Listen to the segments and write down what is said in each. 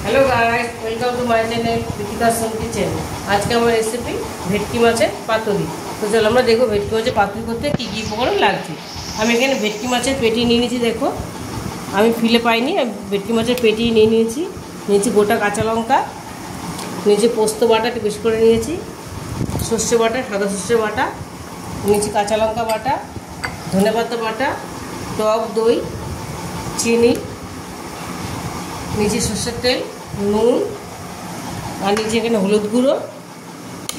Hello guys, welcome to my channel Vikita Som kitchen. आज के हमारे रेसिपी भेटकी माছের পাতুরি। তো চলো আমরা দেখো ভেটকি মাছের পাতুরি করতে কি কি উপকরণ লাগছে। আমি এখানে ভেটকি মাছের পেটি নিয়ে নিয়েছি। দেখো আমি ফিলে পাইনি, ভেটকি মাছের পেটি নিয়ে নিয়েছি। গোটা কাঁচা লঙ্কা, নিয়েছি পোস্ত বাটা একটু বেশি করে নিয়েছি, সর্ষে বাটা, সাদা সর্ষে বাটা নিয়েছি, কাঁচা লঙ্কা বাটা, ধনেপাতা বাটা, টক দই, চিনি নিচে, সর্ষের তেল, নুন, আর নিচে এখানে হলুদ গুঁড়ো,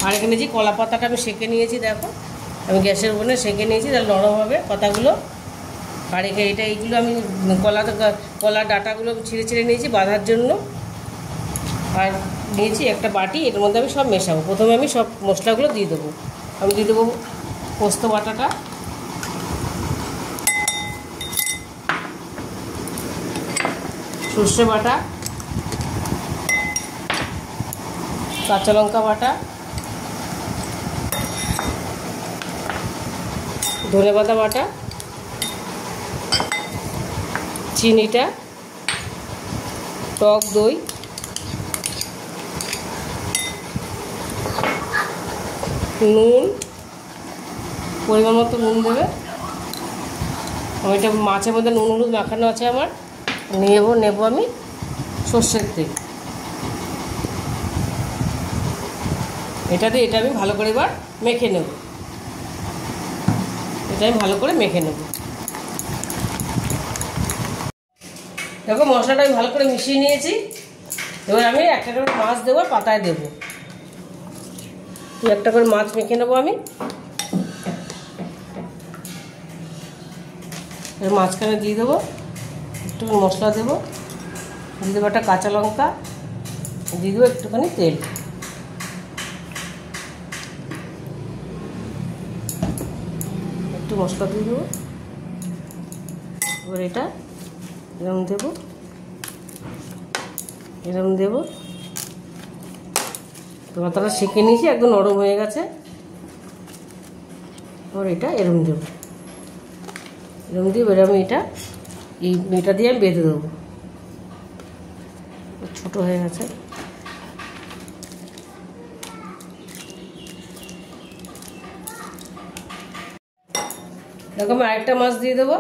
আর এখানে যে কলা পাতাটা আমি সেঁকে নিয়েছি। দেখো আমি গ্যাসের ওভেনে সেঁকে নিয়েছি, তাহলে নরম হবে পাতাগুলো। আর এইগুলো আমি কলা ডাঁটাগুলো ছিঁড়ে ছিঁড়ে নিয়েছি বাঁধার জন্য। আর নিয়েছি একটা বাটি, এর মধ্যে আমি সব মেশাবো। প্রথমে আমি সব মশলাগুলো দিয়ে দেবো। আমি দিয়ে দেবো পোস্ত বাটাটা, সর্ষে বাটা, কাঁচা লঙ্কা বাটা, ধনেপাতা বাটা, চিনিটা, টক দই, নুন, পরিমাণ মতো নুন দেবে। ওইটা মাছের মধ্যে নুন হলুদ মাখানো আছে আমার। নেব আমি সর্ষের তেল। এটা আমি ভালো করে এবার মেখে নেব। দেখো মশলাটা আমি ভালো করে মিশিয়ে নিয়েছি। এবার আমি একটা করে মাছ দেবো, পাতায় দেবো। একটা করে মাছ মেখে নেবো আমি। মাঝখানে দিয়ে দেবো, একটু মশলা দেবো, দিয়ে দেবো একটা কাঁচা লঙ্কা, দিয়ে দেবো একটুখানি তেল। একটু মশলা দিয়ে দেবো। এবার এটা এরকম দেবো। পাতাটা সেঁকে নিয়েছি, একদম নরম হয়ে গেছে। এবার এটা এরকম দেবো। দিয়ে এবার আমি এটা দিয়ে আমি বেঁধে দেবো। ছোটো হয়ে গেছে। দেখো আমি আরেকটা মাছ দিয়ে দেবো।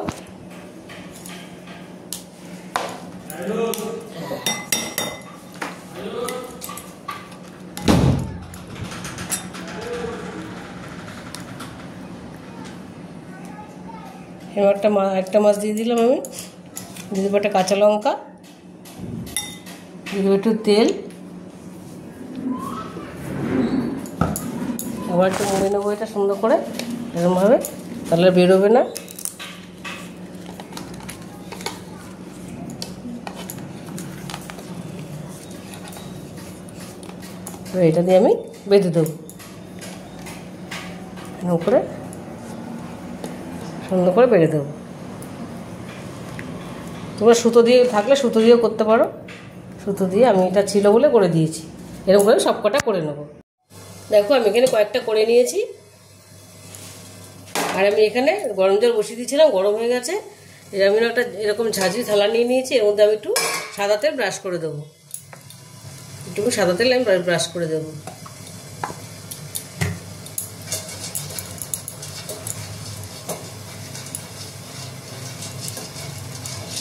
এবার একটা মাছ দিয়ে দিলাম আমি। দিয়ে দেবো একটা কাঁচা লঙ্কা, দিয়ে দেবো একটু তেল। আবার একটু মুড়ে নেবো এটা সুন্দর করে, এরকমভাবে, তাহলে বেরোবে না। এটা দিয়ে আমি বেঁধে দেবো এরকম করে, সুন্দর করে বেঁধে দেবো। তোমরা সুতো দিয়ে থাকলে সুতো দিয়েও করতে পারো। সুতো দিয়ে আমি এটা ছিল বলে করে দিয়েছি। এরকম করে সব কটা করে নেব। দেখো আমি এখানে কয়েকটা করে নিয়েছি। আর আমি এখানে গরম জল বসিয়ে দিয়েছিলাম, গরম হয়ে গেছে। আমি একটা এরকম ঝাঁঝরি থালা নিয়ে নিয়েছি। এর মধ্যে আমি একটু সাদা তেল ব্রাশ করে দেবো। একটু সাদা তেল আমি ব্রাশ করে দেবো।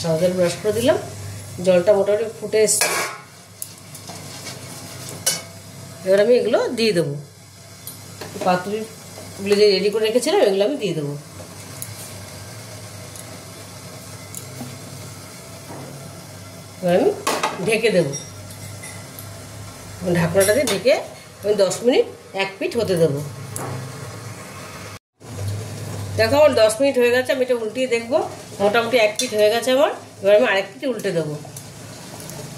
সাদা তেল ব্রাশ করে দিলাম। জলটা মোটামুটি ফুটে এসছে। এবার আমি এগুলো দিয়ে দেবো। পাতুরিগুলো যে রেডি করে রেখেছিলাম এগুলো আমি দিয়ে দেবো। এবার আমি ঢেকে দেবো। ঢাকনাটা দিয়ে ঢেকে আমি 10 মিনিট এক পিঠ হতে দেবো। দেখো আমার 10 মিনিট হয়ে গেছে। আমি এটা উল্টিয়ে দেখবো। মোটামুটি এক পিঠ হয়ে গেছে আমার। এবার আমি আরেক পিঠ উল্টে দেবো।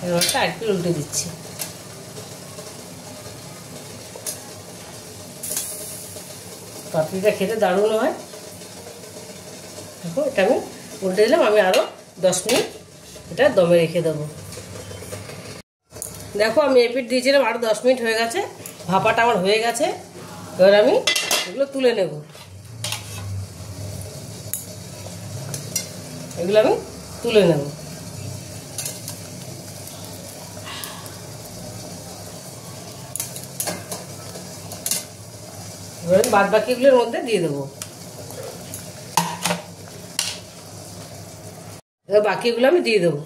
এবারটা আরেক পিঠ উল্টে দিচ্ছি। পাতুরিটা খেতে দারুণ হয়। দেখো এটা আমি উল্টে দিলাম। আমি আরও 10 মিনিট এটা দমে রেখে দেবো। দেখো আমি এই পিঠ দিয়েছিলাম, আরও 10 মিনিট হয়ে গেছে। ভাপাটা আমার হয়ে গেছে। এবার আমি এগুলো তুলে নেব। এগুলো আমি তুলে নেব। এবার বাদ বাকিগুলোর মধ্যে দিয়ে দেবো। এবার বাকিগুলো আমি দিয়ে দেবো।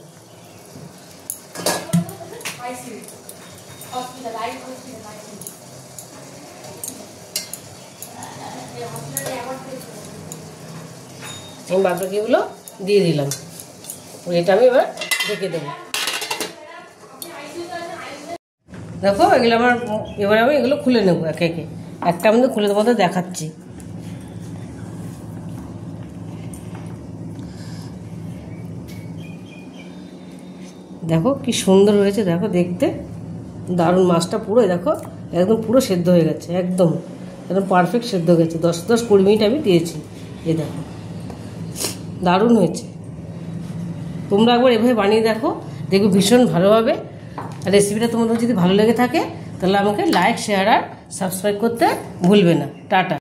আমি বাদ বাকিগুলো দিয়ে দিলাম। এটা আমি এবার ঢেকে দেবো। দেখো এগুলো আমার, এবার আমি এগুলো খুলে নেবো একে একে। একটা আমি তো খুলে তোমাদের দেখাচ্ছি। দেখো কি সুন্দর হয়েছে, দেখো দেখতে দারুণ। মাছটা পুরো দেখো একদম পুরো সেদ্ধ হয়ে গেছে, একদম একদম পারফেক্ট সেদ্ধ হয়ে গেছে। 10-20 মিনিট আমি দিয়েছি। এই দেখো দারুণ হয়েছে। তোমরা একবার এভাবে বানিয়ে দেখো, দেখো ভীষণ ভালো হবে। আর রেসিপিটা তোমাদের যদি ভালো লেগে থাকে তাহলে আমাকে লাইক, শেয়ার আর সাবস্ক্রাইব করতে ভুলবে না। টাটা।